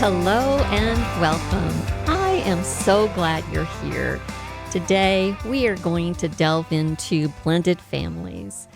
Hello and welcome. I am so glad you're here. Today, we are going to delve into blended families.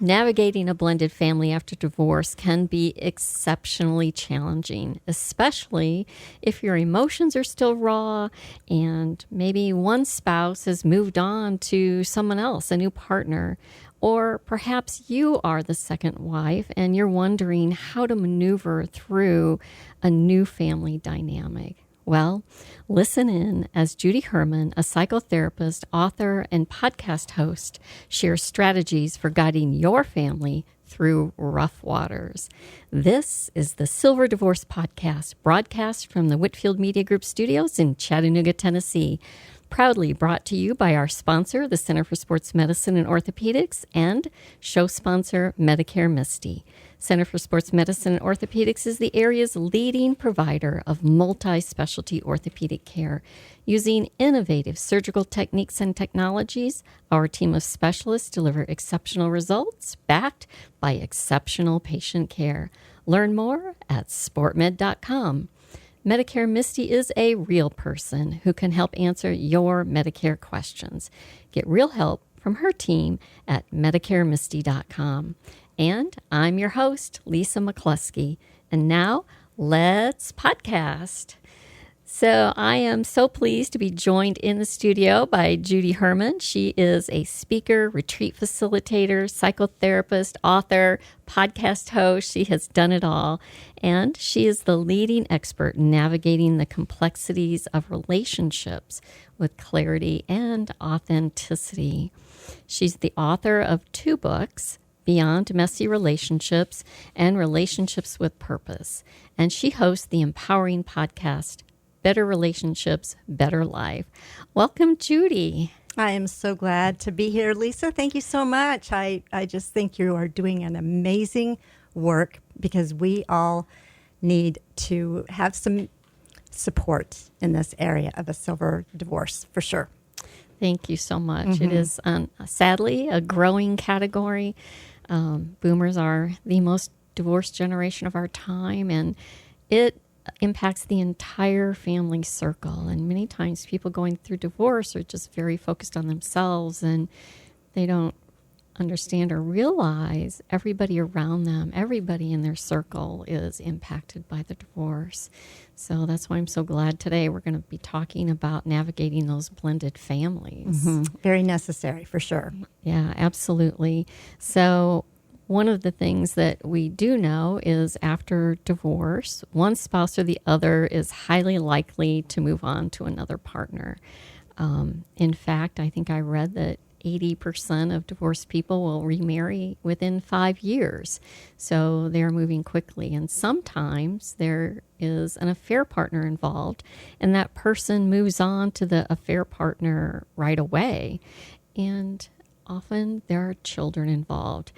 Navigating a blended family after divorce can be exceptionally challenging, especially if your emotions are still raw and maybe one spouse has moved on to someone else, a new partner, or perhaps you are the second wife and you're wondering how to maneuver through a new family dynamic. Well, listen in as Judy Herman, a psychotherapist, author, and podcast host, shares strategies for guiding your family through rough waters. This is the Silver Divorce Podcast, broadcast from the Whitfield Media Group studios in Chattanooga, Tennessee. Proudly brought to you by our sponsor, the Center for Sports Medicine and Orthopedics, and show sponsor, Medicare Misty. Center for Sports Medicine and Orthopedics is the area's leading provider of multi-specialty orthopedic care. Using innovative surgical techniques and technologies, our team of specialists deliver exceptional results backed by exceptional patient care. Learn more at sportmed.com. Medicare Misty is a real person who can help answer your Medicare questions. Get real help from her team at medicaremisty.com. And I'm your host, Lisa McCluskey. And now, let's podcast. So I am so pleased to be joined in the studio by Judy Herman. She is a speaker, retreat facilitator, psychotherapist, author, podcast host. She has done it all. And she is the leading expert in navigating the complexities of relationships with clarity and authenticity. She's the author of 2 books, Beyond Messy Relationships and Relationships with Purpose. And she hosts the empowering podcast, Better Relationships, Better Life. Welcome, Judy. I am so glad to be here, Lisa. Thank you so much. I just think you are doing an amazing work because we all need to have some support in this area of a silver divorce, for sure. Thank you so much. It is, sadly, a growing category. Boomers are the most divorced generation of our time, and it impacts the entire family circle. And many times people going through divorce are just very focused on themselves, and they don't understand or realize everybody around them, everybody in their circle is impacted by the divorce. So that's why I'm so glad today we're going to be talking about navigating those blended families. Very necessary, for sure. Yeah, absolutely. So one of the things that we do know is after divorce, one spouse or the other is highly likely to move on to another partner. In fact, I think I read that 80% of divorced people will remarry within 5 years. So they're moving quickly. And sometimes there is an affair partner involved, and that person moves on to the affair partner right away. And often there are children involved.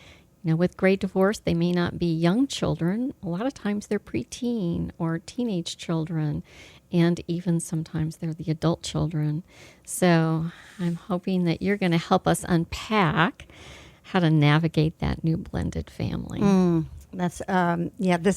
You know, with great divorce, they may not be young children. A lot of times they're preteen or teenage children, and even sometimes they're the adult children. So I'm hoping that you're going to help us unpack how to navigate that new blended family. This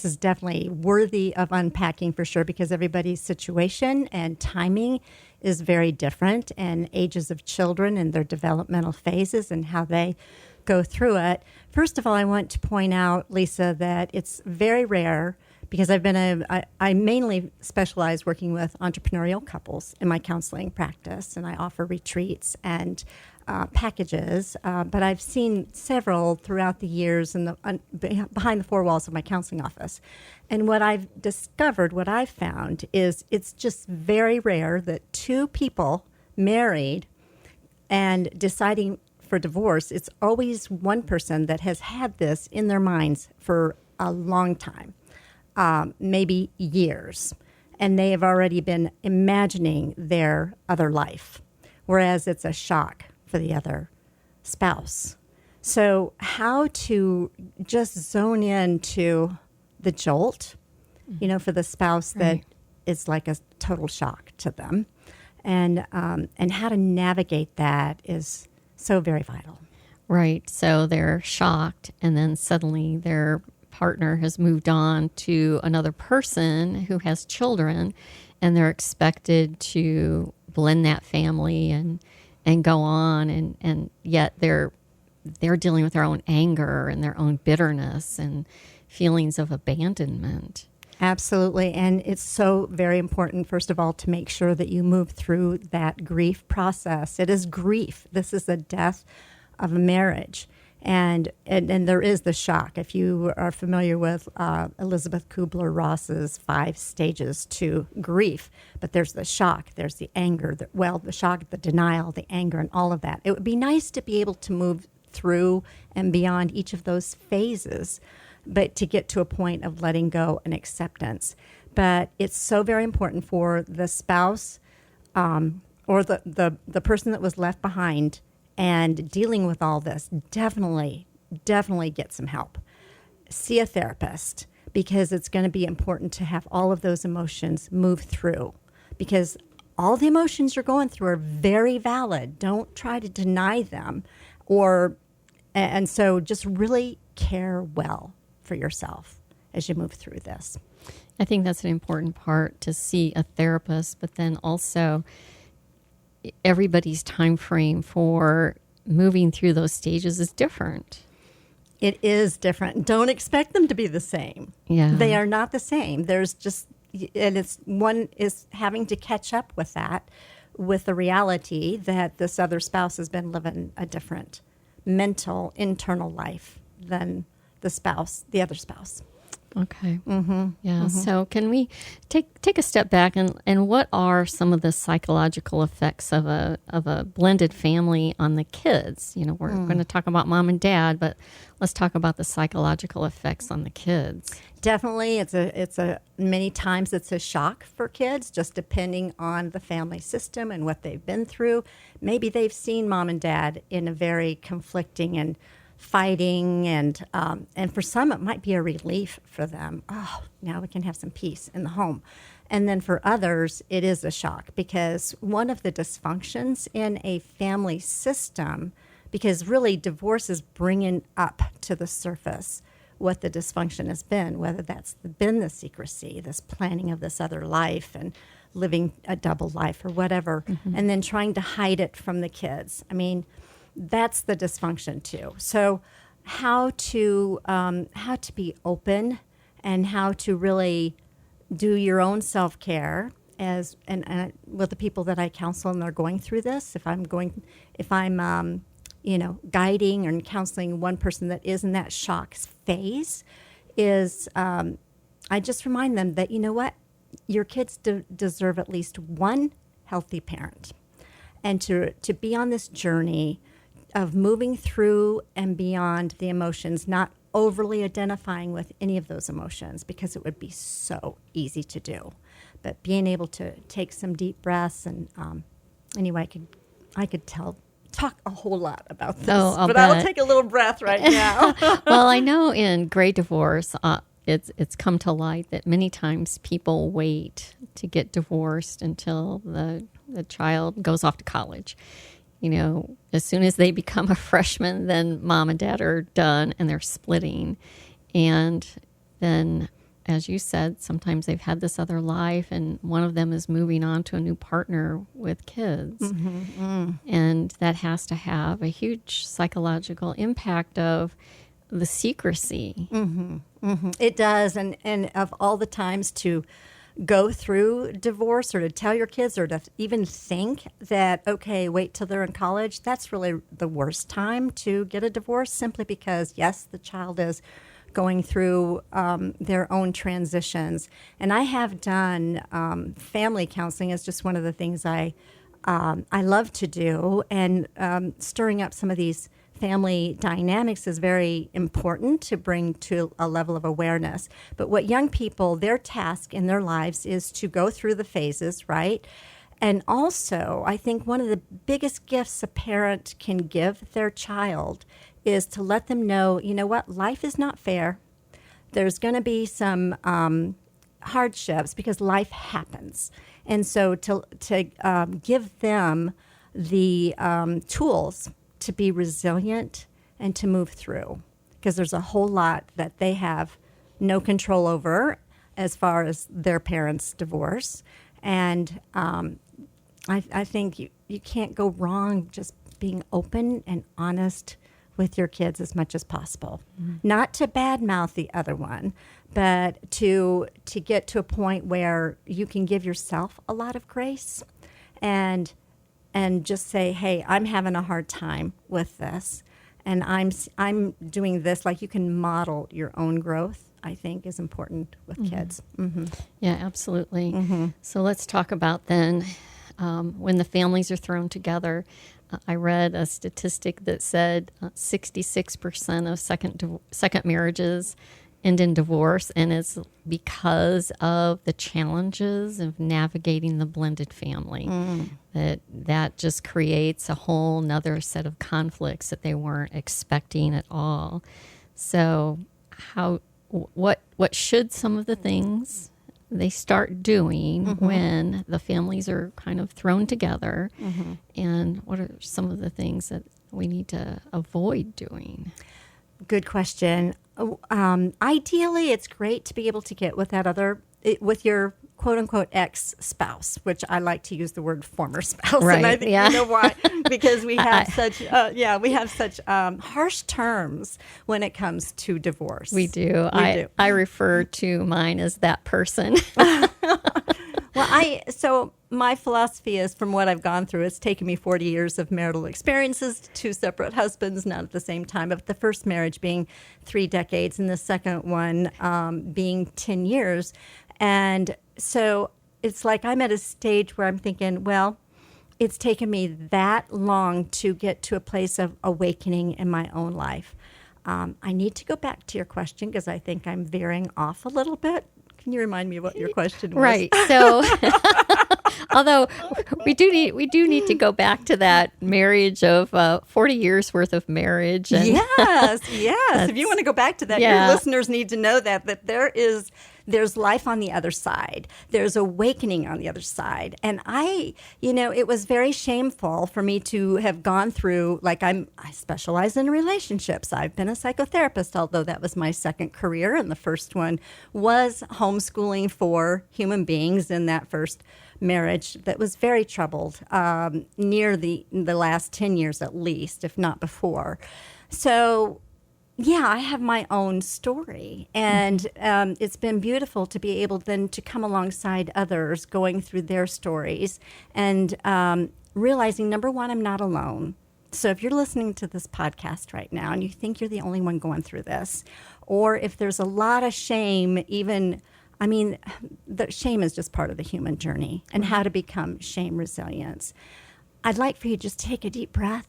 is definitely worthy of unpacking for sure, because everybody's situation and timing is very different, and ages of children and their developmental phases and how they go through it. First of all, I want to point out, Lisa, that it's very rare, because I mainly specialize working with entrepreneurial couples in my counseling practice, and I offer retreats and packages, but I've seen several throughout the years behind the 4 walls of my counseling office. And what I've discovered, what I've found, is it's just very rare that 2 people married and deciding for divorce, it's always one person that has had this in their minds for a long time. Maybe years, and they have already been imagining their other life, whereas it's a shock for the other spouse. So how to just zone into the jolt, for the spouse that is like a total shock to them, and how to navigate that is so very vital. Right. So they're shocked, and then suddenly they're partner has moved on to another person who has children, and they're expected to blend that family and go on, and yet they're dealing with their own anger and their own bitterness and feelings of abandonment. Absolutely. And it's so very important, first of all, to make sure that you move through that grief process. It is grief. This is the death of a marriage. And there is the shock. If you are familiar with Elizabeth Kubler-Ross's 5 stages to grief, but there's the shock, there's the anger, the shock, the denial, the anger, and all of that. It would be nice to be able to move through and beyond each of those phases, but to get to a point of letting go and acceptance. But it's so very important for the spouse or the person that was left behind and dealing with all this, definitely get some help. See a therapist, because it's going to be important to have all of those emotions move through, because all the emotions you're going through are very valid. Don't try to deny them, and so just really care well for yourself as you move through this. I think that's an important part, to see a therapist, but then also everybody's time frame for moving through those stages is different. It is different. Don't expect them to be the same. Yeah. They are not the same. There's just, and it's one is having to catch up with that, with the reality that this other spouse has been living a different mental, internal life than the other spouse. Okay. Mm-hmm. Yeah. Mm-hmm. So can we take a step back and what are some of the psychological effects of a blended family on the kids? You know, we're going to talk about mom and dad, but let's talk about the psychological effects on the kids. Definitely, it's a many times it's a shock for kids, just depending on the family system and what they've been through. Maybe they've seen mom and dad in a very conflicting and fighting, and for some it might be a relief for them. Oh, now we can have some peace in the home. And then for others, it is a shock, because one of the dysfunctions in a family system, because really divorce is bringing up to the surface what the dysfunction has been, whether that's been the secrecy, this planning of this other life and living a double life or whatever, and then trying to hide it from the kids. I mean, that's the dysfunction too. So how to be open and how to really do your own self-care and with the people that I counsel and they're going through this. If I'm guiding and counseling one person that is in that shock phase, I just remind them that, you know what, your kids deserve at least one healthy parent, and to be on this journey of moving through and beyond the emotions, not overly identifying with any of those emotions, because it would be so easy to do. But being able to take some deep breaths, and anyway, I could talk a whole lot about this, but I'll take a little breath right now. Well, I know in Great Divorce, it's come to light that many times people wait to get divorced until the child goes off to college. You know, as soon as they become a freshman, then mom and dad are done and they're splitting. And then, as you said, sometimes they've had this other life and one of them is moving on to a new partner with kids. And that has to have a huge psychological impact of the secrecy. It does. And of all the times to go through divorce, or to tell your kids, or to even think that, okay, wait till they're in college, that's really the worst time to get a divorce, simply because, yes, the child is going through their own transitions. And I have done family counseling as just one of the things I love to do, and stirring up some of these family dynamics is very important to bring to a level of awareness. But what young people, their task in their lives is to go through the phases, right? And also, I think one of the biggest gifts a parent can give their child is to let them know, you know what, life is not fair. There's going to be some hardships, because life happens. And so to give them the tools to be resilient and to move through. because there's a whole lot that they have no control over as far as their parents' divorce. And I think you can't go wrong just being open and honest with your kids as much as possible. Mm-hmm. Not to badmouth the other one, but to get to a point where you can give yourself a lot of grace and just say, hey, I'm having a hard time with this, and I'm doing this. Like, you can model your own growth, I think, is important with mm-hmm. kids. Mm-hmm. Yeah, absolutely. Mm-hmm. So let's talk about then when the families are thrown together. I read a statistic that said 66% of second marriages end in divorce, and it's because of the challenges of navigating the blended family. That just creates a whole nother set of conflicts that they weren't expecting at all. So what should some of the things they start doing mm-hmm. when the families are kind of thrown together, mm-hmm. and what are some of the things that we need to avoid doing? Good question. Ideally, it's great to be able to get with with your quote unquote ex-spouse, which I like to use the word former spouse. Right. And I think yeah. you know why? Because we have such harsh terms when it comes to divorce. We do. I refer to mine as that person. Well, so my philosophy is, from what I've gone through, it's taken me 40 years of marital experiences, 2 separate husbands, not at the same time, but the first marriage being 3 decades and the second one being 10 years. And so it's like I'm at a stage where I'm thinking, well, it's taken me that long to get to a place of awakening in my own life. I need to go back to your question because I think I'm veering off a little bit. Can you remind me what your question was? Right. So, although we do need to go back to that marriage of 40 years worth of marriage. And yes. If you want to go back to that, yeah. Your listeners need to know that there's life on the other side. There's awakening on the other side. And it was very shameful for me to have gone through, I specialize in relationships. I've been a psychotherapist, although that was my second career. And the first one was homeschooling for human beings in that first marriage that was very troubled, near the last 10 years at least, if not before. So, yeah, I have my own story, and it's been beautiful to be able then to come alongside others going through their stories and realizing, number one, I'm not alone. So if you're listening to this podcast right now and you think you're the only one going through this, or if there's a lot of shame, the shame is just part of the human journey and how to become shame resilient. I'd like for you to just take a deep breath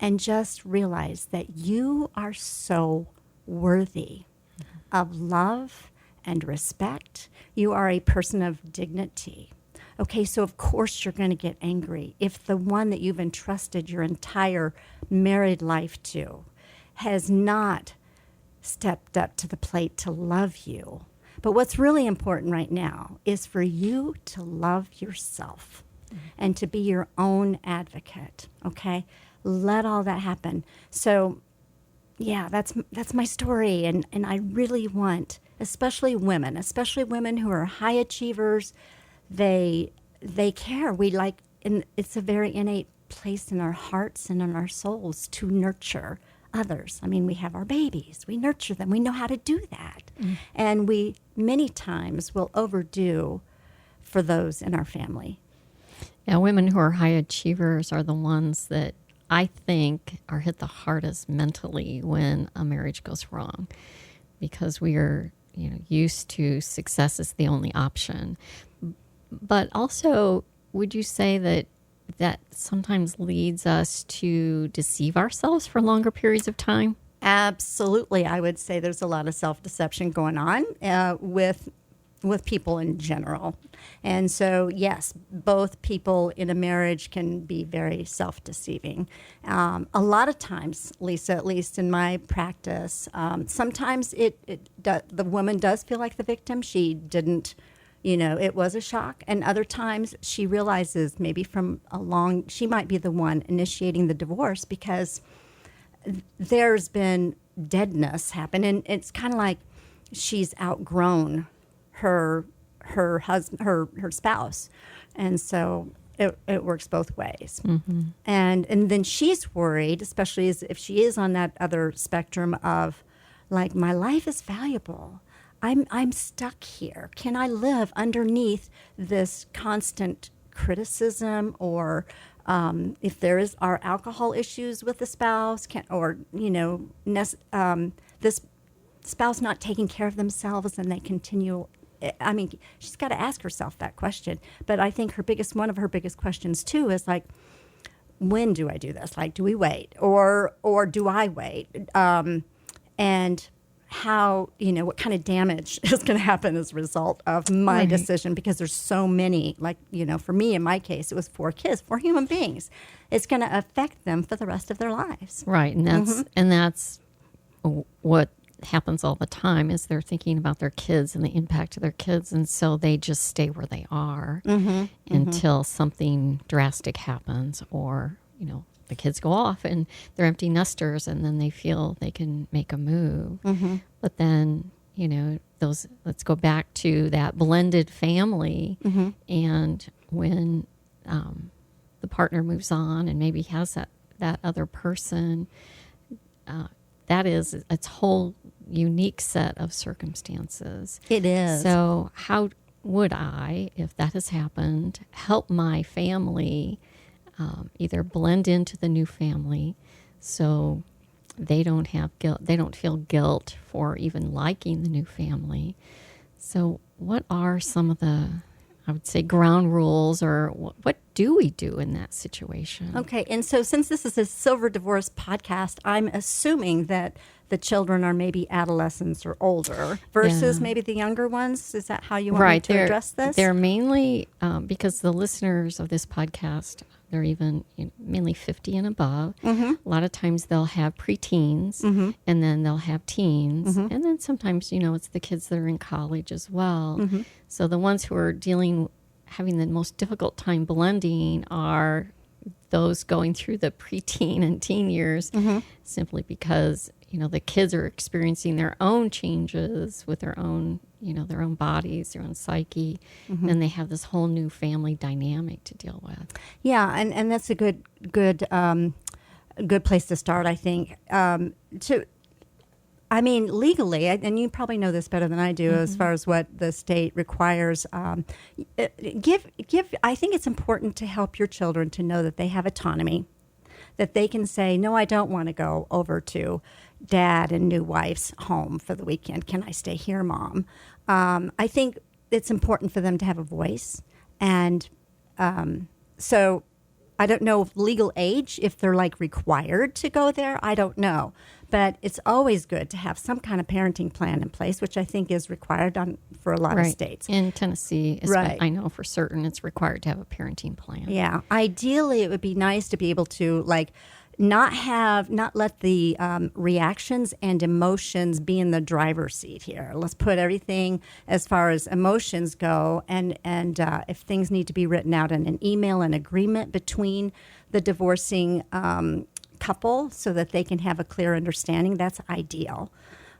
and just realize that you are so worthy of love and respect. You are a person of dignity. Okay, so of course you're going to get angry if the one that you've entrusted your entire married life to has not stepped up to the plate to love you. But what's really important right now is for you to love yourself and to be your own advocate, okay? Let all that happen. So, yeah, that's my story, and I really want, especially women who are high achievers, they care. And it's a very innate place in our hearts and in our souls to nurture others. We have our babies. We nurture them. We know how to do that. And we many times will overdo for those in our family. Yeah, women who are high achievers are the ones that I think are hit the hardest mentally when a marriage goes wrong, because we are, used to success as the only option. But also, would you say that sometimes leads us to deceive ourselves for longer periods of time? Absolutely. I would say there's a lot of self-deception going on with people in general. And so, yes, both people in a marriage can be very self-deceiving. A lot of times, Lisa, at least in my practice, sometimes the woman does feel like the victim. She didn't, it was a shock. And other times she realizes maybe she might be the one initiating the divorce because there's been deadness happen, and it's kind of like she's outgrown her husband, her spouse, and so it works both ways. And then she's worried, especially if she is on that other spectrum of, like, my life is valuable. I'm stuck here. Can I live underneath this constant criticism, or if are alcohol issues with the spouse, this spouse not taking care of themselves, and they continue. I mean, she's got to ask herself that question. But I think one of her biggest questions too is, like, when do I do this? Like, do we wait, or do I wait? And how, what kind of damage is going to happen as a result of my decision? Because there's so many, like, for me, in my case, it was 4 kids, 4 human beings. It's going to affect them for the rest of their lives. Right. And that's what happens all the time, is they're thinking about their kids and the impact of their kids. And so they just stay where they are until something drastic happens, or, the kids go off and they're empty nesters, and then they feel they can make a move. But then, let's go back to that blended family. And when the partner moves on and maybe has that other person, that is its whole unique set of circumstances. It is. So how would I, if that has happened, help my family either blend into the new family so they don't have guilt, they don't feel guilt for even liking the new family? So what are some of the, I would say, ground rules, or what do we do in that situation? Okay, and so since this is a Silver Divorce podcast, I'm assuming that the children are maybe adolescents or older versus maybe the younger ones. Is that how you want me to address this? They're mainly, because the listeners of this podcast, they're even mainly 50 and above. A lot of times they'll have preteens, and then they'll have teens, and then sometimes, it's the kids that are in college as well. So the ones who are having the most difficult time blending are those going through the preteen and teen years, simply because the kids are experiencing their own changes with their own their own bodies, their own psyche, and they have this whole new family dynamic to deal with. Yeah, and that's a good place to start, I think. Legally, and you probably know this better than I do, as far as what the state requires. I think it's important to help your children to know that they have autonomy, that they can say, no, I don't want to go over to Dad and new wife's home for the weekend. Can I stay here, Mom? I think it's important for them to have a voice. And so I don't know legal age, if they're like required to go there. I don't know. But it's always good to have some kind of parenting plan in place, which I think is required for a lot of states. In Tennessee, I know for certain it's required to have a parenting plan. Yeah. Ideally, it would be nice to be able to, like, not let the reactions and emotions be in the driver's seat here. Let's put everything as far as emotions go, and if things need to be written out in an email, an agreement between the divorcing couple, so that they can have a clear understanding, that's ideal.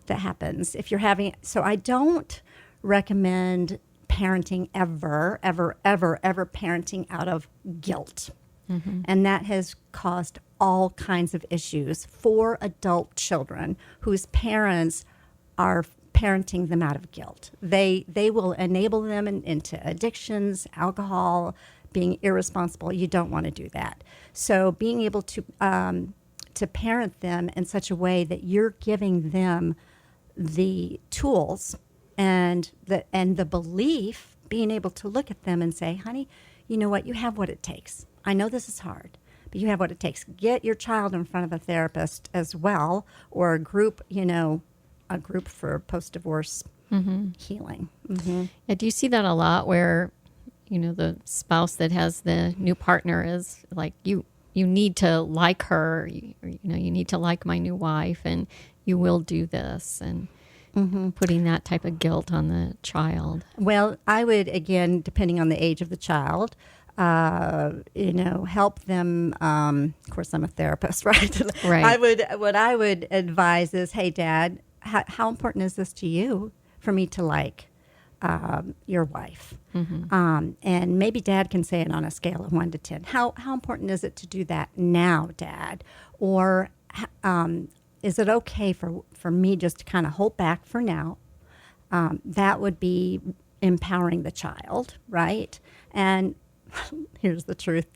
That happens if you're having. So I don't recommend parenting ever parenting out of guilt. And that has caused all kinds of issues for adult children whose parents are parenting them out of guilt. They will enable them into addictions, alcohol, being irresponsible. You don't want to do that. So being able to parent them in such a way that you're giving them the tools and the belief, being able to look at them and say, honey, you know what? You have what it takes. I know this is hard, but you have what it takes. Get your child in front of a therapist as well, or a group for post-divorce healing. Yeah, do you see that a lot, where the spouse that has the new partner is like, you need to like her, you need to like my new wife, and you will do this, and putting that type of guilt on the child? Well, I would, again, depending on the age of the child, help them. Of course, I'm a therapist, right? Right. What I would advise is, hey, Dad, how important is this to you for me to like your wife? And maybe Dad can say it on a scale of 1 to 10. How important is it to do that now, Dad? Or is it okay for me just to kind of hold back for now? That would be empowering the child, right? And here's the truth,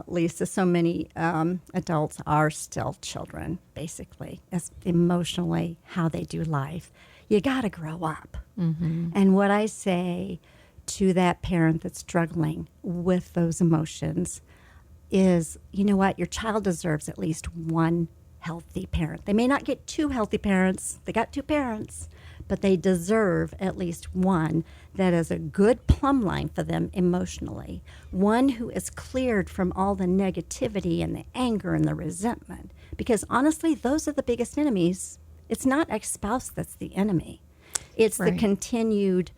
Lisa, so many adults are still children, basically, as emotionally how they do life. You got to grow up. And what I say to that parent that's struggling with those emotions is, you know what, your child deserves at least one healthy parent. They may not get 2 healthy parents. They got 2 parents, but they deserve at least one that is a good plumb line for them emotionally, one who is cleared from all the negativity and the anger and the resentment. Because honestly, those are the biggest enemies. It's not ex-spouse that's the enemy. It's the continued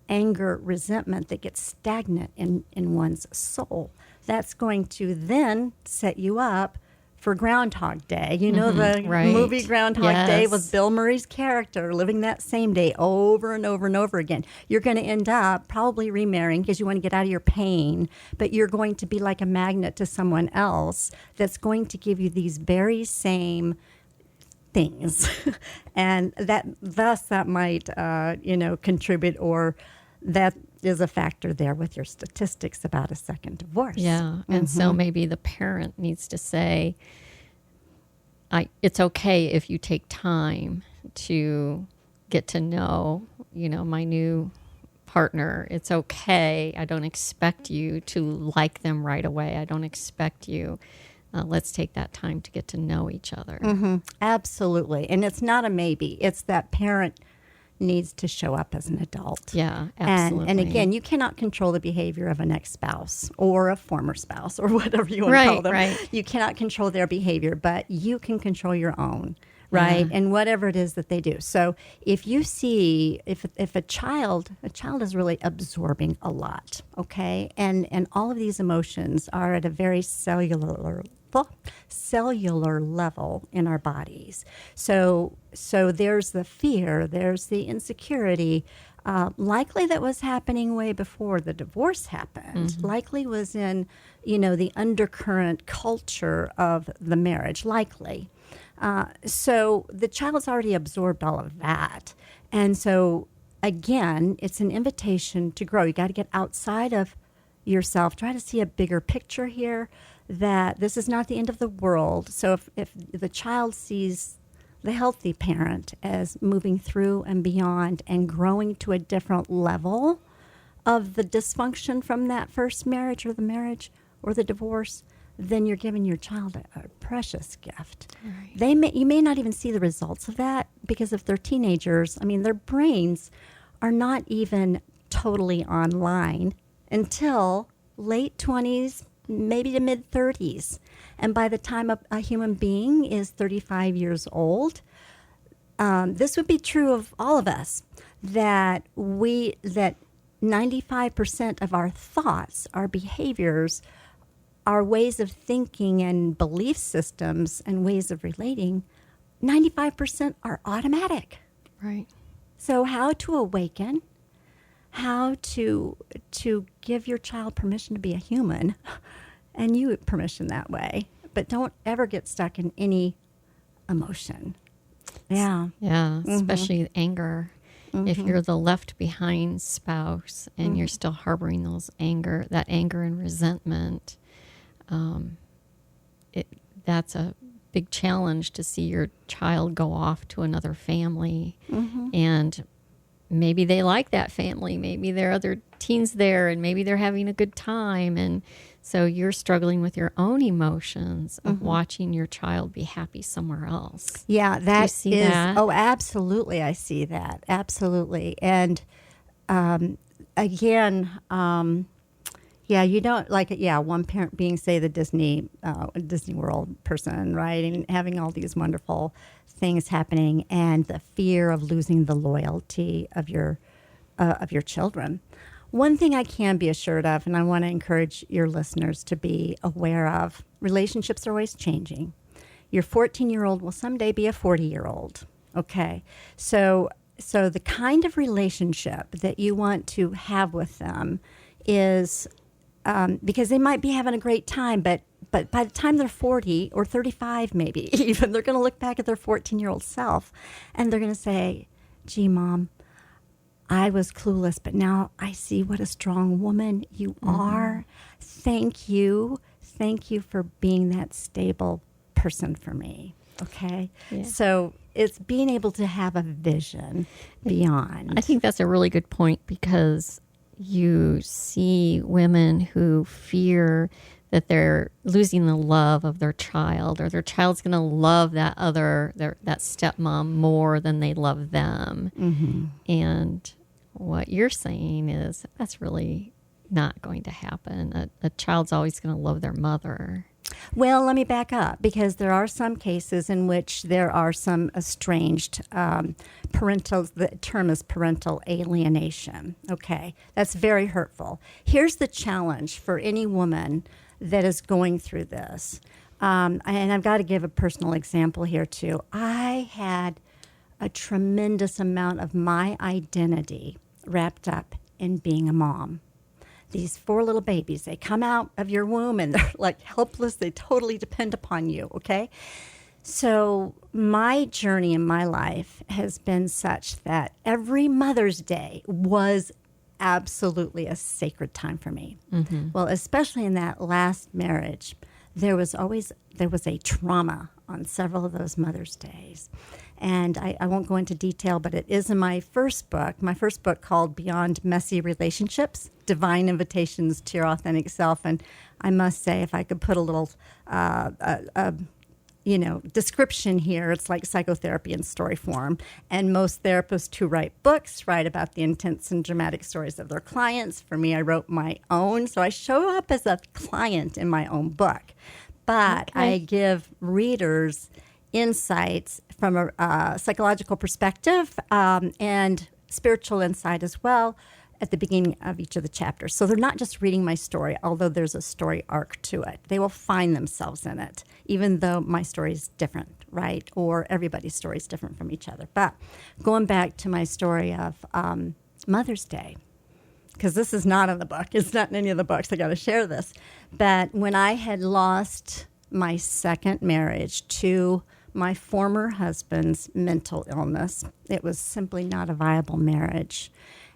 anger, resentment that gets stagnant in one's soul. That's going to then set you up for Groundhog Day. You know, the movie Groundhog Day was Bill Murray's character living that same day over and over and over again. You're going to end up probably remarrying because you want to get out of your pain, but you're going to be like a magnet to someone else that's going to give you these very same things. And that might, contribute, or that is a factor there with your statistics about a second divorce. Yeah. And so maybe the parent needs to say, it's okay if you take time to get to know, my new partner. It's okay. I don't expect you to like them right away. I don't expect you. Let's take that time to get to know each other. Absolutely. And it's not a maybe. It's that parent needs to show up as an adult. Yeah, absolutely. And again, you cannot control the behavior of an ex-spouse or a former spouse or whatever you want to call them. Right. You cannot control their behavior, but you can control your own, right? And whatever it is that they do. So if you see, if a child is really absorbing a lot, okay? And all of these emotions are at a very cellular level in our bodies. So there's the fear, there's the insecurity, likely that was happening way before the divorce happened, likely was in, the undercurrent culture of the marriage, likely. So the child's already absorbed all of that. And so, again, it's an invitation to grow. You got to get outside of yourself, try to see a bigger picture here, that this is not the end of the world. So if the child sees the healthy parent as moving through and beyond and growing to a different level of the dysfunction from that first marriage or the divorce, then you're giving your child a precious gift. Right. You may not even see the results of that, because if they're teenagers, their brains are not even totally online until late 20s, maybe to mid 30s. And by the time a human being is 35 years old, this would be true of all of us, that 95% of our thoughts, our behaviors, our ways of thinking and belief systems and ways of relating, 95% are automatic. Right. So how to awaken, how to give your child permission to be a human, and you permission that way, but don't ever get stuck in any emotion. Yeah. Yeah, especially anger. If you're the left behind spouse and you're still harboring that anger and resentment, that's a big challenge to see your child go off to another family. And maybe they like that family. Maybe there are other teens there, and maybe they're having a good time. And so you're struggling with your own emotions of watching your child be happy somewhere else. Yeah, Do you see that? Oh, absolutely. I see that. Absolutely. And again, you don't one parent being, say, the Disney World person, right? And having all these wonderful things happening, and the fear of losing the loyalty of your children. One thing I can be assured of, and I want to encourage your listeners to be aware of, relationships are always changing. Your 14-year-old will someday be a 40-year-old. Okay, so the kind of relationship that you want to have with them is because they might be having a great time, but by the time they're 40 or 35, maybe even, they're going to look back at their 14-year-old self, and they're going to say, "Gee, Mom, I was clueless, but now I see what a strong woman you are. Thank you. Thank you for being that stable person for me." Okay? Yeah. So it's being able to have a vision beyond. I think that's a really good point, because you see women who fear that they're losing the love of their child, or their child's going to love that stepmom more than they love them. Mm-hmm. And what you're saying is that's really not going to happen. A child's always going to love their mother. Well, let me back up, because there are some cases in which there are some estranged the term is parental alienation. Okay, that's very hurtful. Here's the challenge for any woman that is going through this. And I've got to give a personal example here too. I had a tremendous amount of my identity wrapped up in being a mom. These 4 little babies, they come out of your womb and they're like helpless. They totally depend upon you, okay? So my journey in my life has been such that every Mother's Day was absolutely a sacred time for me. Mm-hmm. Well, especially in that last marriage, there was a trauma on several of those Mother's Days. And I won't go into detail, but it is in my first book called Beyond Messy Relationships, Divine Invitations to Your Authentic Self. And I must say, if I could put a little, description here, it's like psychotherapy in story form. And most therapists who write books write about the intense and dramatic stories of their clients. For me, I wrote my own. So I show up as a client in my own book. But I give readers insights from a psychological perspective and spiritual insight as well at the beginning of each of the chapters. So they're not just reading my story, although there's a story arc to it. They will find themselves in it, even though my story is different, right? Or everybody's story is different from each other. But going back to my story of Mother's Day, because this is not in the book. It's not in any of the books. I got to share this. But when I had lost my second marriage to my former husband's mental illness, it was simply not a viable marriage.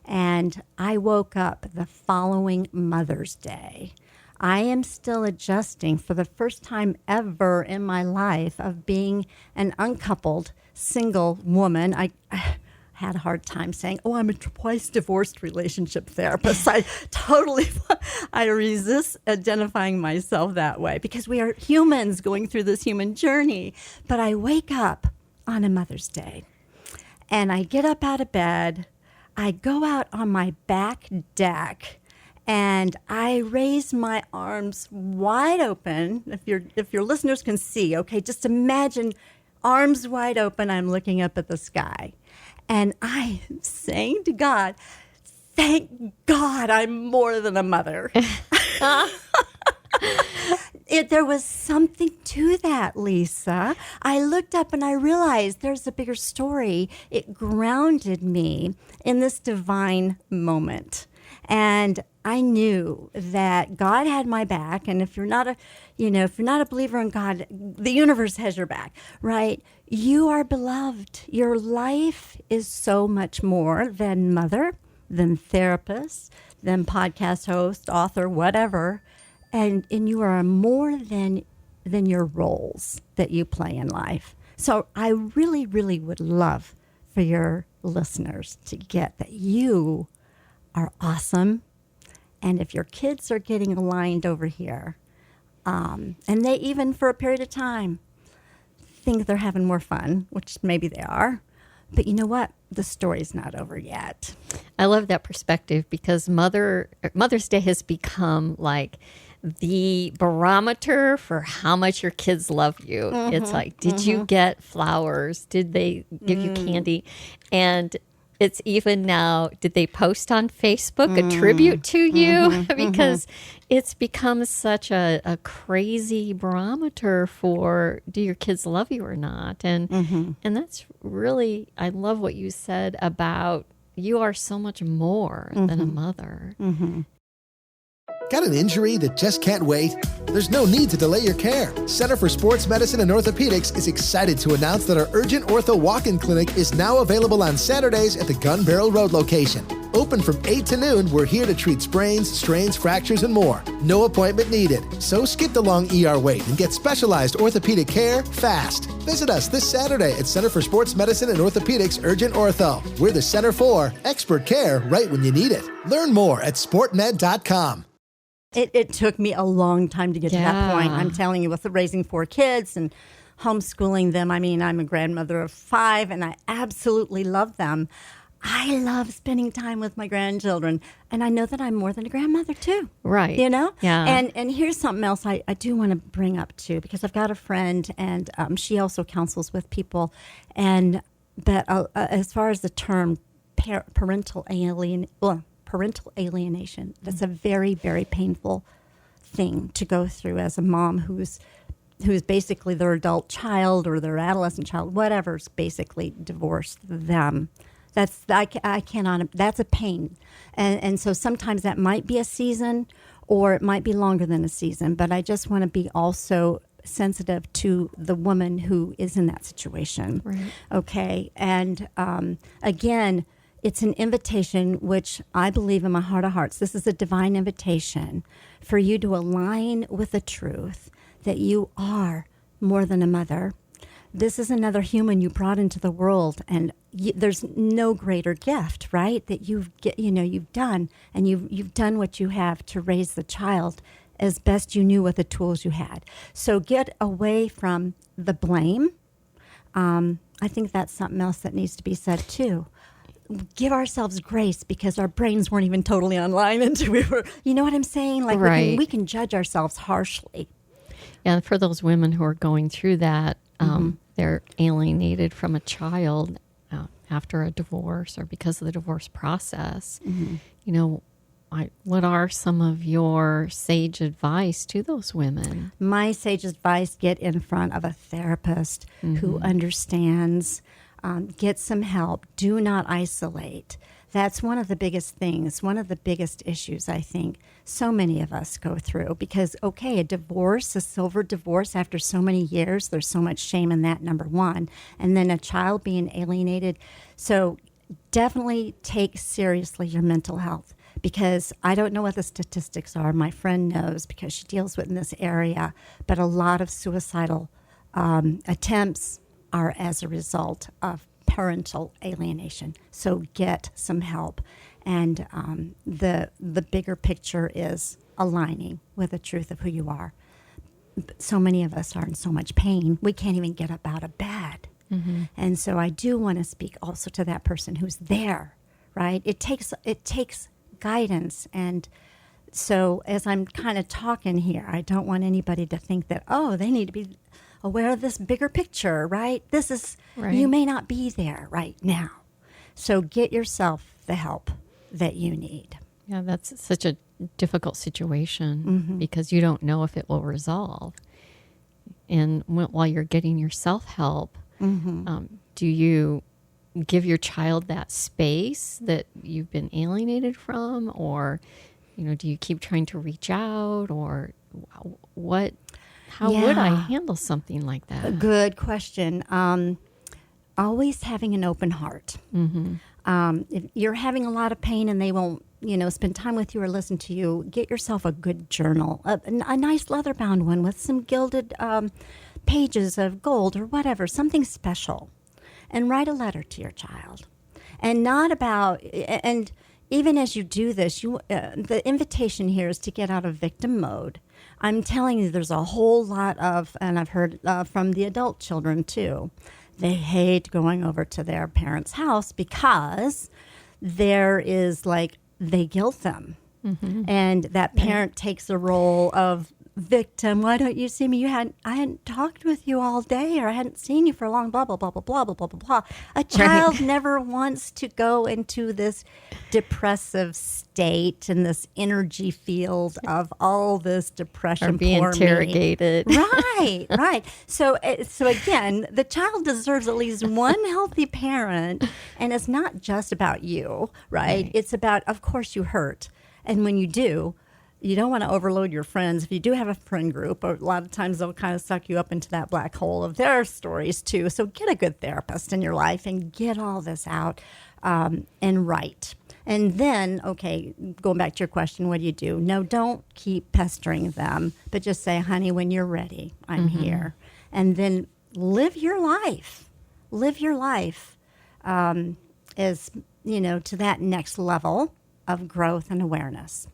And I woke up the following Mother's Day. I am still adjusting for the first time ever in my life of being an uncoupled single woman. I had a hard time saying, "Oh, I'm a twice divorced relationship therapist." I resist identifying myself that way, because we are humans going through this human journey. But I wake up on a Mother's Day and I get up out of bed. I go out on my back deck and I raise my arms wide open. If your listeners can see, okay, just imagine arms wide open. I'm looking up at the sky. And I'm saying to God, "Thank God I'm more than a mother." There was something to that, Lisa. I looked up and I realized there's a bigger story. It grounded me in this divine moment. And I knew that God had my back. And if you're not a believer in God, the universe has your back, right? You are beloved. Your life is so much more than mother, than therapist, than podcast host, author, whatever. And you are more than your roles that you play in life. So I really, really would love for your listeners to get that you are awesome. And if your kids are getting aligned over here, and they even for a period of time think they're having more fun, which maybe they are, but you know what? The story's not over yet. I love that perspective, because Mother's Day has become like the barometer for how much your kids love you. Mm-hmm, it's like, did you get flowers? Did they give you candy? And it's even now, did they post on Facebook a tribute to you? Because it's become such a crazy barometer for, do your kids love you or not? And that's really, I love what you said about you are so much more than a mother. Got an injury that just can't wait? There's no need to delay your care. Center for Sports Medicine and Orthopedics is excited to announce that our Urgent Ortho Walk-In Clinic is now available on Saturdays at the Gun Barrel Road location. Open from 8 to noon, we're here to treat sprains, strains, fractures, and more. No appointment needed. So skip the long ER wait and get specialized orthopedic care fast. Visit us this Saturday at Center for Sports Medicine and Orthopedics Urgent Ortho. We're the center for expert care right when you need it. Learn more at sportmed.com. It took me a long time to get to that point. I'm telling you, with raising 4 kids and homeschooling them. I mean, I'm a grandmother of 5, and I absolutely love them. I love spending time with my grandchildren, and I know that I'm more than a grandmother too. Right. You know? Yeah. And here's something else I do want to bring up too, because I've got a friend, and she also counsels with people, and that as far as the term parental alienation, that's a very, very painful thing to go through as a mom who's basically their adult child or their adolescent child, whatever's basically divorced them. I cannot. That's a pain, and so sometimes that might be a season, or it might be longer than a season. But I just want to be also sensitive to the woman who is in that situation. Right. Okay, and again, it's an invitation, which I believe in my heart of hearts. This is a divine invitation for you to align with the truth that you are more than a mother. This is another human you brought into the world, and there's no greater gift, right? That you've done, and you've done what you have to raise the child as best you knew with the tools you had. So get away from the blame. I think that's something else that needs to be said too. Give ourselves grace, because our brains weren't even totally online until we were, you know what I'm saying? Like right. we can judge ourselves harshly. And for those women who are going through that, they're alienated from a child after a divorce or because of the divorce process. You know, what are some of your sage advice to those women? My sage advice: get in front of a therapist who understands. Get some help. Do not isolate. That's one of the biggest things, one of the biggest issues I think so many of us go through. Because, okay, a silver divorce after so many years, there's so much shame in that, number one. And then a child being alienated. So definitely take seriously your mental health. Because I don't know what the statistics are. My friend knows, because she deals with in this area. But a lot of suicidal attempts are as a result of parental alienation. So get some help. And the bigger picture is aligning with the truth of who you are. So many of us are in so much pain, we can't even get up out of bed. And so I do want to speak also to that person who's there, right? It takes guidance. And so as I'm kind of talking here, I don't want anybody to think that, they need to be aware of this bigger picture, right? This is, you may not be there right now. So get yourself the help that you need. Yeah, that's such a difficult situation because you don't know if it will resolve. And while you're getting yourself help, do you give your child that space that you've been alienated from? Or, do you keep trying to reach out? Or what? How would I handle something like that? A good question. Always having an open heart. If you're having a lot of pain and they won't, spend time with you or listen to you, get yourself a good journal, a nice leather-bound one with some gilded pages of gold or whatever, something special, and write a letter to your child. And even as you do this, the invitation here is to get out of victim mode. I'm telling you, there's a whole lot of, and I've heard from the adult children too, they hate going over to their parents' house because there is they guilt them. And that parent takes the role of victim, why don't you see me? I hadn't talked with you all day, or I hadn't seen you for a long, blah, blah, blah, blah, blah, blah, blah, blah, blah. A child never wants to go into this depressive state and this energy field of all this depression. Or be interrogated. Right, right. So again, the child deserves at least one healthy parent, and it's not just about you, right? It's about, of course, you hurt. And when you do, you don't want to overload your friends. If you do have a friend group, a lot of times they'll kind of suck you up into that black hole of their stories too. So get a good therapist in your life and get all this out and write. And then, okay, going back to your question, what do? No, don't keep pestering them, but just say, honey, when you're ready, I'm here. And then live your life. Live your life as, to that next level of growth and awareness.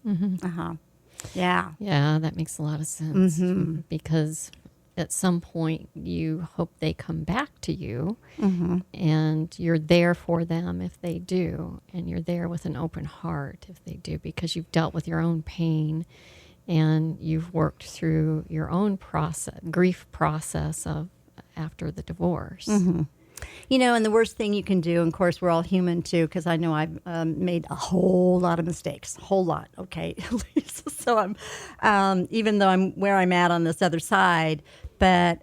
Yeah. Yeah, that makes a lot of sense because at some point you hope they come back to you and you're there for them if they do, and you're there with an open heart if they do, because you've dealt with your own pain and you've worked through your own grief process of after the divorce. And the worst thing you can do, and of course, we're all human too, because I know I've made a whole lot of mistakes, whole lot, okay? So I'm, even though I'm where I'm at on this other side, but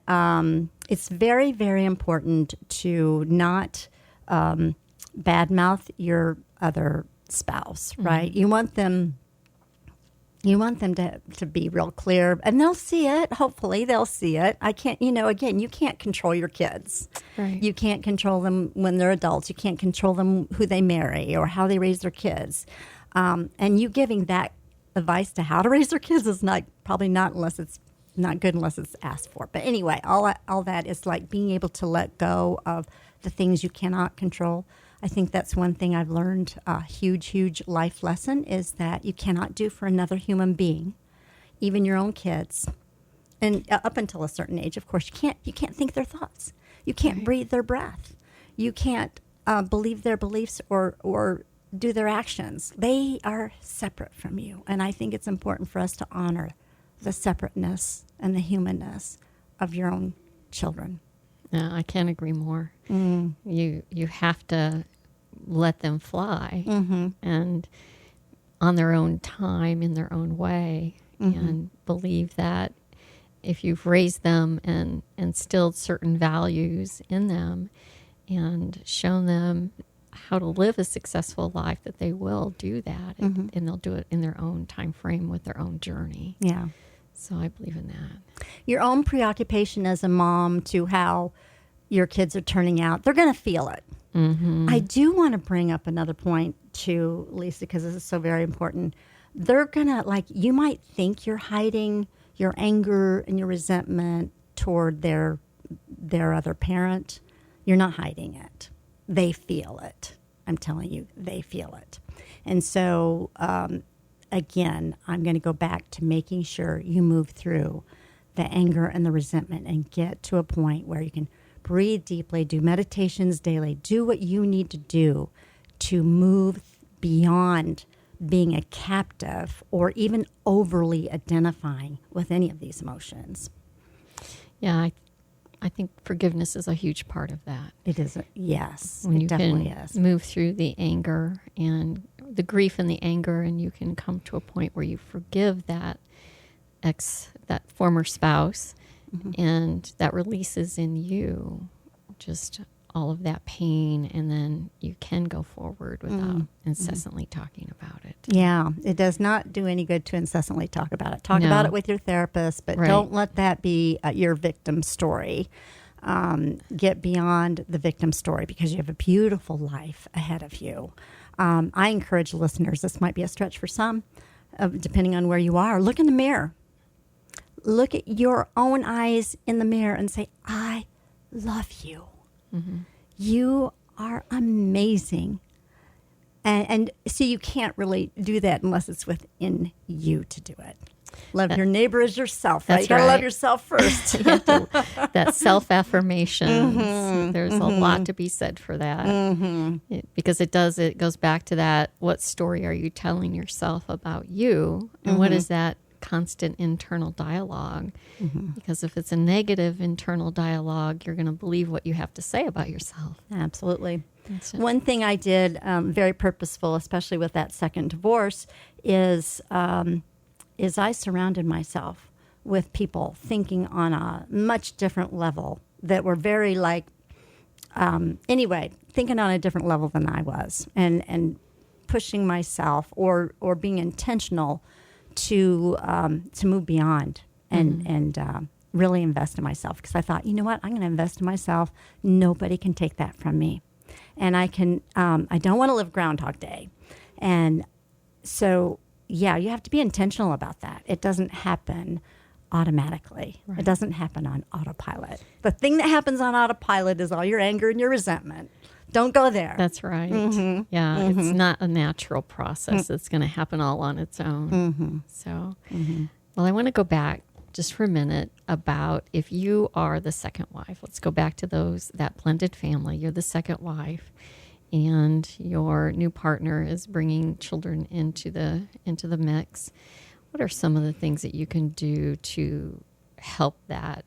it's very, very important to not badmouth your other spouse, right? You want them to be real clear, and they'll see it. Hopefully they'll see it. I can't, again, you can't control your kids. Right. You can't control them when they're adults. You can't control them who they marry or how they raise their kids. And you giving that advice to how to raise their kids is probably not good unless it's asked for. But anyway, all that is like being able to let go of the things you cannot control. I think that's one thing I've learned, a huge, huge life lesson, is that you cannot do for another human being, even your own kids. And up until a certain age, of course, you can't think their thoughts. You can't breathe their breath. You can't believe their beliefs or do their actions. They are separate from you. And I think it's important for us to honor the separateness and the humanness of your own children. No, I can't agree more. You have to let them fly and on their own time, in their own way, and believe that if you've raised them and instilled certain values in them and shown them how to live a successful life, that they will do that, and they'll do it in their own time frame with their own journey. Yeah. So I believe in that. Your own preoccupation as a mom to how your kids are turning out, they're going to feel it. I do want to bring up another point too, Lisa, because this is so very important. They're going to, you might think you're hiding your anger and your resentment toward their other parent. You're not hiding it. They feel it. I'm telling you, they feel it. And so, again, I'm going to go back to making sure you move through the anger and the resentment and get to a point where you can breathe deeply, do meditations daily, do what you need to do to move beyond being a captive or even overly identifying with any of these emotions. Yeah, I think forgiveness is a huge part of that. It is. Yes, when it you definitely can is. Move through the anger and the grief and the anger, and you can come to a point where you forgive that former spouse, and that releases in you just all of that pain, and then you can go forward without incessantly talking about it. Yeah, it does not do any good to incessantly talk about it. Talk about it with your therapist, but don't let that be your victim story. Get beyond the victim story, because you have a beautiful life ahead of you. I encourage listeners, this might be a stretch for some, depending on where you are, look in the mirror. Look at your own eyes in the mirror and say, I love you. You are amazing. And so you can't really do that unless it's within you to do it. Love your neighbor as yourself, right? You got to love yourself first. That self-affirmation. There's a lot to be said for that. Because it goes back to that, what story are you telling yourself about you? And what is that constant internal dialogue. Because if it's a negative internal dialogue, you're going to believe what you have to say about yourself. Absolutely. One thing I did very purposeful, especially with that second divorce, is I surrounded myself with people thinking on a much different level that were very thinking on a different level than I was, and pushing myself or being intentional to move beyond and really invest in myself, because I thought, you know what, I'm going to invest in myself. Nobody can take that from me, and I don't want to live Groundhog Day, and so yeah, you have to be intentional about that. It doesn't happen automatically. Right. It doesn't happen on autopilot. The thing that happens on autopilot is all your anger and your resentment. Don't go there. That's right. Yeah, it's not a natural process. It's going to happen all on its own. So, well, I want to go back just for a minute about if you are the second wife. Let's go back to that blended family. You're the second wife, and your new partner is bringing children into the mix. What are some of the things that you can do to help that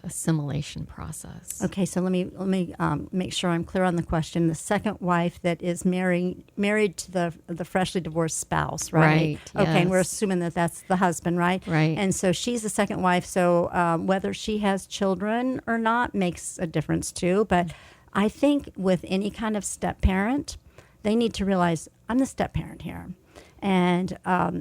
assimilation process? Okay, so let me make sure I'm clear on the question. The second wife that is married to the freshly divorced spouse, right? Right. Okay, yes. and we're assuming that that's the husband, right? Right. And so she's the second wife. So whether she has children or not makes a difference too. But I think with any kind of step parent, they need to realize I'm the step parent here. And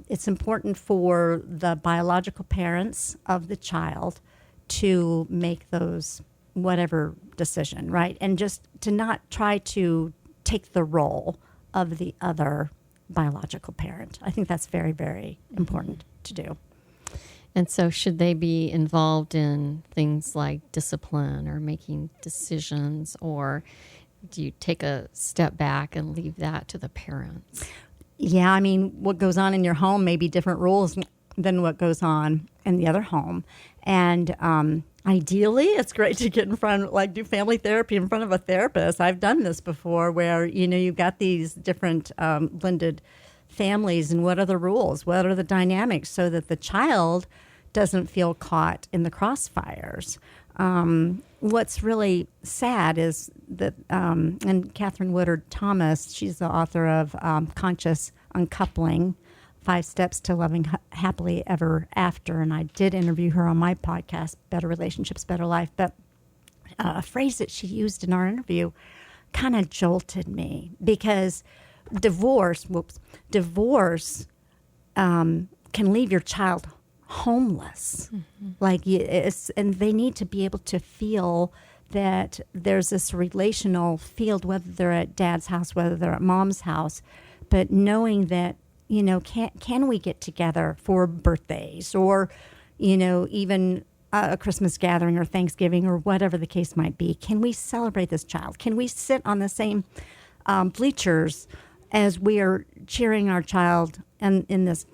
it's important for the biological parents of the child to make those whatever decision, right? And just to not try to take the role of the other biological parent. I think that's very, very important to do. And so should they be involved in things like discipline or making decisions, or do you take a step back and leave that to the parents? Yeah, I mean, what goes on in your home may be different rules than what goes on in the other home. And ideally, it's great to get in front, do family therapy in front of a therapist. I've done this before where, you've got these different blended families, and what are the rules? What are the dynamics so that the child doesn't feel caught in the crossfires? What's really sad is that, and Catherine Woodard Thomas, she's the author of Conscious Uncoupling, 5 Steps to Loving Happily Ever After, and I did interview her on my podcast, Better Relationships, Better Life, but a phrase that she used in our interview kind of jolted me, because divorce can leave your child homeless. And they need to be able to feel that there's this relational field, whether they're at dad's house, whether they're at mom's house, but knowing that, can we get together for birthdays or, even a Christmas gathering or Thanksgiving or whatever the case might be? Can we celebrate this child? Can we sit on the same bleachers as we are cheering our child in this,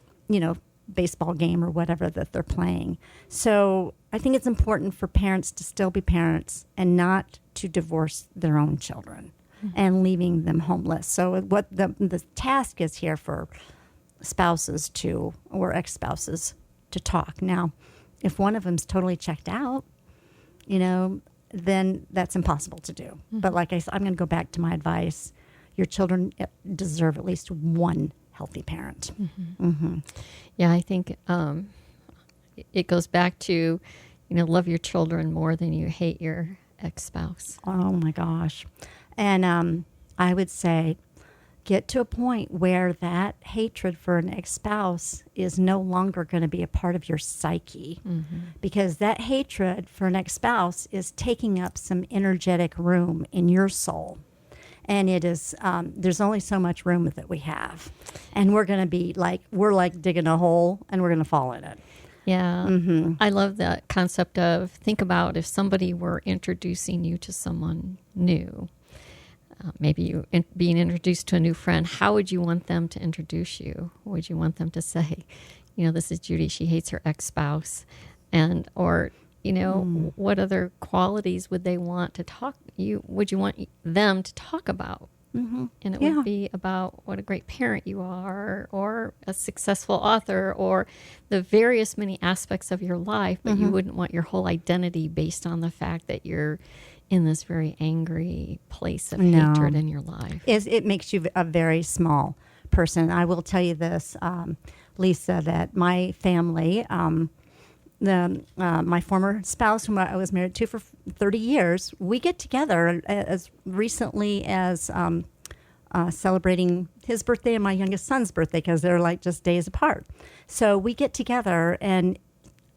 baseball game or whatever that they're playing? So I think it's important for parents to still be parents and not to divorce their own children and leaving them homeless. So what the task is here for spouses or ex-spouses to talk. Now, if one of them's totally checked out, then that's impossible to do. But like I said, I'm going to go back to my advice. Your children deserve at least one healthy parent. Yeah, I think it goes back to, love your children more than you hate your ex-spouse. Oh my gosh. And I would say get to a point where that hatred for an ex-spouse is no longer going to be a part of your psyche, because that hatred for an ex-spouse is taking up some energetic room in your soul. And it is, there's only so much room that we have. And we're going to be we're digging a hole and we're going to fall in it. Yeah. I love that concept of, think about if somebody were introducing you to someone new, maybe you being introduced to a new friend. How would you want them to introduce you? Would you want them to say, this is Judy, she hates her ex-spouse, or what other qualities would they want to talk? Would you want them to talk about And it would be about what a great parent you are, or a successful author, or the various many aspects of your life, but you wouldn't want your whole identity based on the fact that you're in this very angry place of hatred in your life. It makes you a very small person. I will tell you this, Lisa, that my family, my former spouse, whom I was married to for 30 years, we get together as recently as celebrating his birthday and my youngest son's birthday, because they're like just days apart. So we get together, and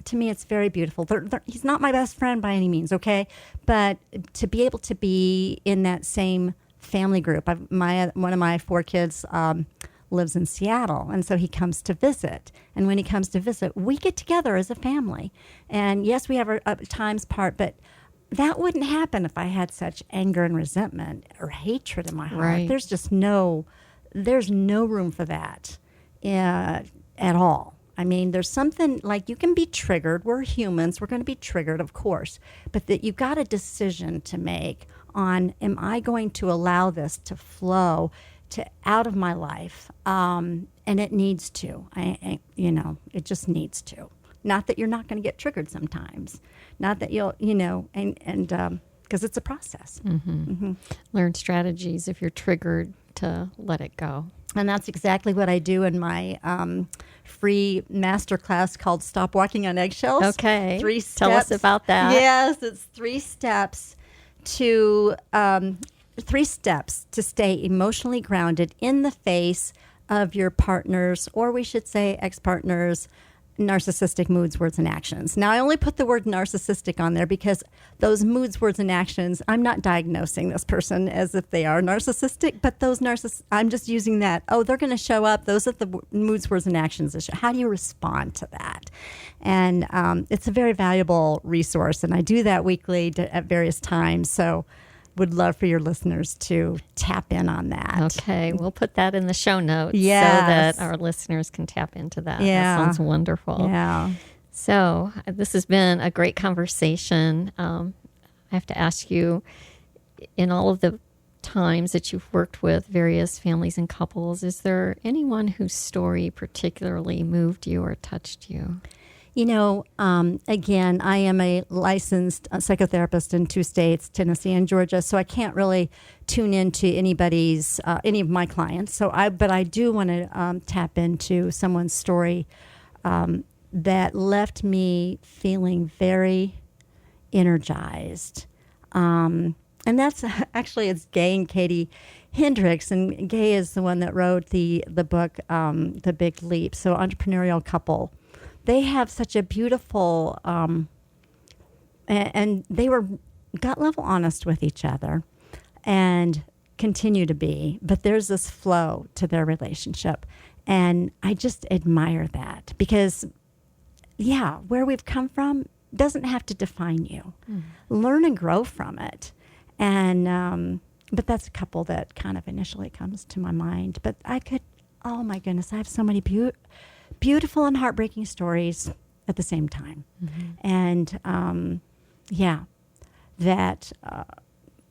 to me, it's very beautiful. He's not my best friend by any means, okay? But to be able to be in that same family group, one of my 4 kids lives in Seattle, and so he comes to visit. And when he comes to visit, we get together as a family. And yes, we have our times apart, but that wouldn't happen if I had such anger and resentment or hatred in my heart. Right. There's no room for that at all. I mean, there's something like, you can be triggered. We're humans. We're going to be triggered, of course. But that you've got a decision to make on, am I going to allow this to flow out of my life? And it needs to. It just needs to. Not that you're not going to get triggered sometimes. Not that you'll, and because it's a process. Learn strategies if you're triggered to let it go. And that's exactly what I do in my free masterclass called Stop Walking on Eggshells. Okay. 3 steps. Tell us about that. Yes, it's 3 steps to 3 steps to stay emotionally grounded in the face of your partner's, or we should say ex-partner's, narcissistic moods, words, and actions. Now, I only put the word narcissistic on there because those moods, words, and actions, I'm not diagnosing this person as if they are narcissistic, but those I'm just using that. Oh, they're going to show up. Those are the moods, words, and actions issue. How do you respond to that? And it's a very valuable resource, and I do that weekly at various times. So would love for your listeners to tap in on that. Okay, we'll put that in the show notes so Yes. that our listeners can tap into that. Yeah. That sounds wonderful. Yeah. So this has been a great conversation. I have to ask you, in all of the times that you've worked with various families and couples, is there anyone whose story particularly moved you or touched you? Again, I am a licensed psychotherapist in 2 states, Tennessee and Georgia, so I can't really tune into any of my clients. But I do want to tap into someone's story that left me feeling very energized. And that's actually, it's Gay and Katie Hendricks, and Gay is the one that wrote the book, The Big Leap. So entrepreneurial couple. They have such a beautiful, and they were gut level honest with each other and continue to be, but there's this flow to their relationship. And I just admire that because, where we've come doesn't have to define you. Learn and grow from it. And, but that's a couple that kind of initially comes to my mind. But oh my goodness, I have so many beautiful and heartbreaking stories at the same time. And that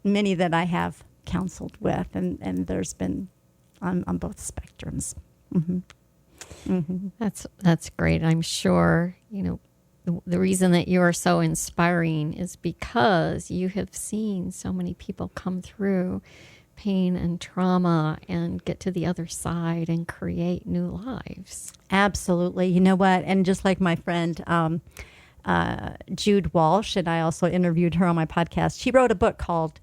many that I have counseled with, and there's been on both spectrums. That's great. I'm sure, the reason that you are so inspiring is because you have seen so many people come through pain and trauma and get to the other side and create new lives. Absolutely. You know what? And just like my friend Jude Walsh, and I also interviewed her on my podcast, she wrote a book called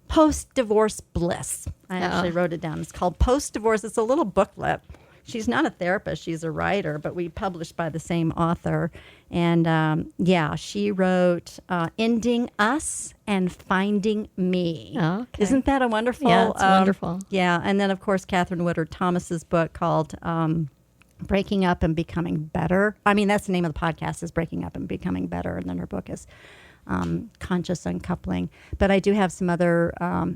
Post-Divorce Bliss. I actually wrote it down. It's called Post-Divorce. It's a little booklet. She's not a therapist. She's a writer, but we published by the same author. And she wrote Ending Us and Finding Me. Oh, okay. Isn't that a wonderful? Yeah, it's wonderful. Yeah. And then, of course, Catherine Woodard Thomas's book called Breaking Up and Becoming Better. I mean, that's the name of the podcast, is Breaking Up and Becoming Better. And then her book is Conscious Uncoupling. But I do have some other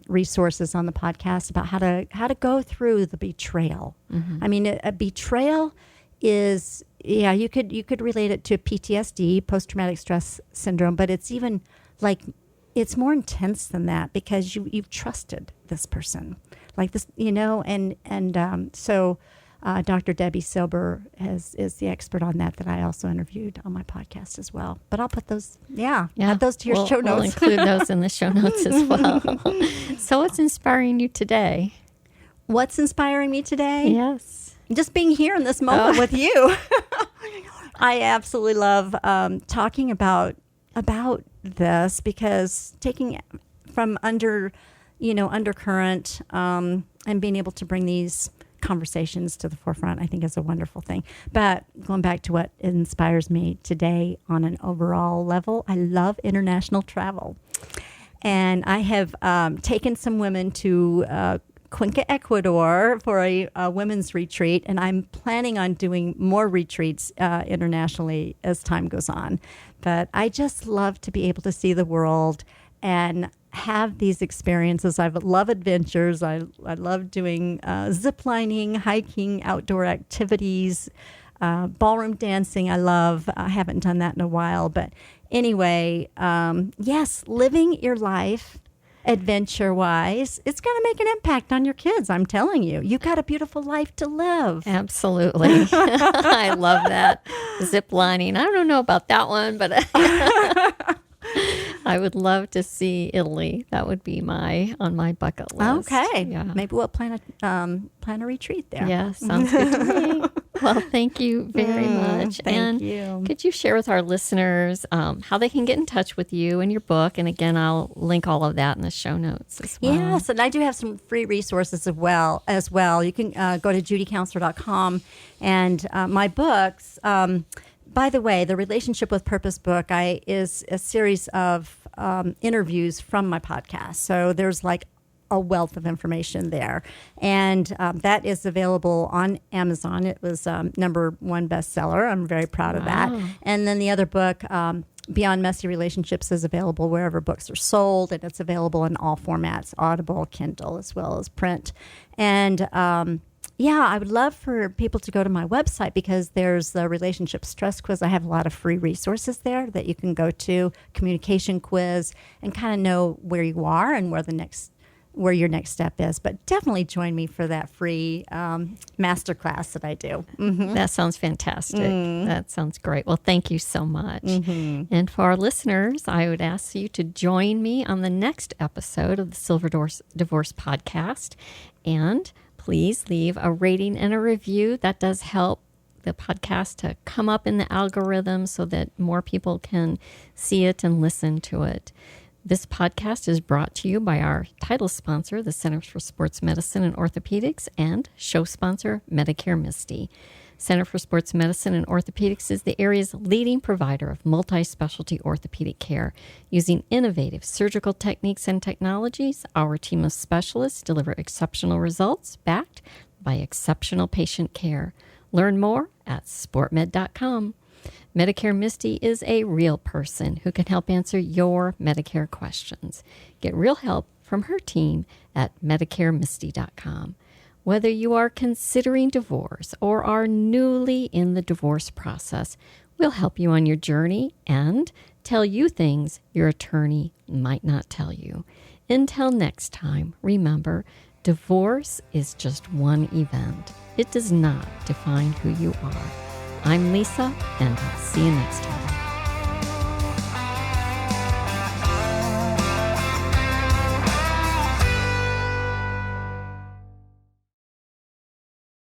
resources on the podcast about how to go through the betrayal. I mean, a betrayal is, you could relate it to PTSD, post-traumatic stress syndrome, but it's even like it's more intense than that because you've trusted this person like this, so Dr. Debbie Silber is the expert on that I also interviewed on my podcast as well. But I'll put those, add those to your show notes. We'll include those in the show notes as well. So what's inspiring you today? What's inspiring me today? Yes. Just being here in this moment with you. I absolutely love talking about this because taking from undercurrent and being able to bring these conversations to the forefront, I think is a wonderful thing. But going back to what inspires me today on an overall level, I love international travel. And I have taken some women to Cuenca, Ecuador for a women's retreat, and I'm planning on doing more retreats internationally as time goes on. But I just love to be able to see the world and have these experiences. I love adventures. I love doing zip lining, hiking, outdoor activities, ballroom dancing. I haven't done that in a while. But anyway, yes, living your life adventure-wise, it's going to make an impact on your kids. I'm telling you. You've got a beautiful life to live. Absolutely. I love that. Zip lining. I don't know about that one, but I would love to see Italy. That would be on my bucket list. Okay. Yeah. Maybe we'll plan a retreat there. Yeah, sounds good to me. Well, thank you very much. Thank you. Could you share with our listeners how they can get in touch with you and your book? And again, I'll link all of that in the show notes as well. Yes, and I do have some free resources as well. You can go to judycounselor.com and my books. By the way, the Relationship with Purpose book is a series of interviews from my podcast. So there's like a wealth of information there. And that is available on Amazon. It was #1 bestseller. I'm very proud of that. And then the other book, Beyond Messy Relationships, is available wherever books are sold. And it's available in all formats, Audible, Kindle, as well as print. And I would love for people to go to my website because there's the relationship stress quiz. I have a lot of free resources there that you can go to, communication quiz, and kind of know where you are and where your next step is. But definitely join me for that free masterclass that I do. Mm-hmm. That sounds fantastic. That sounds great. Well, thank you so much. And for our listeners, I would ask you to join me on the next episode of the Silver Divorce Podcast. And please leave a rating and a review. That does help the podcast to come up in the algorithm so that more people can see it and listen to it. This podcast is brought to you by our title sponsor, the Centers for Sports Medicine and Orthopedics, and show sponsor, Medicare Misty. Center for Sports Medicine and Orthopedics is the area's leading provider of multi-specialty orthopedic care. Using innovative surgical techniques and technologies, our team of specialists deliver exceptional results backed by exceptional patient care. Learn more at sportmed.com. Medicare Misty is a real person who can help answer your Medicare questions. Get real help from her team at medicaremisty.com. Whether you are considering divorce or are newly in the divorce process, we'll help you on your journey and tell you things your attorney might not tell you. Until next time, remember, divorce is just one event. It does not define who you are. I'm Lisa, and I'll see you next time.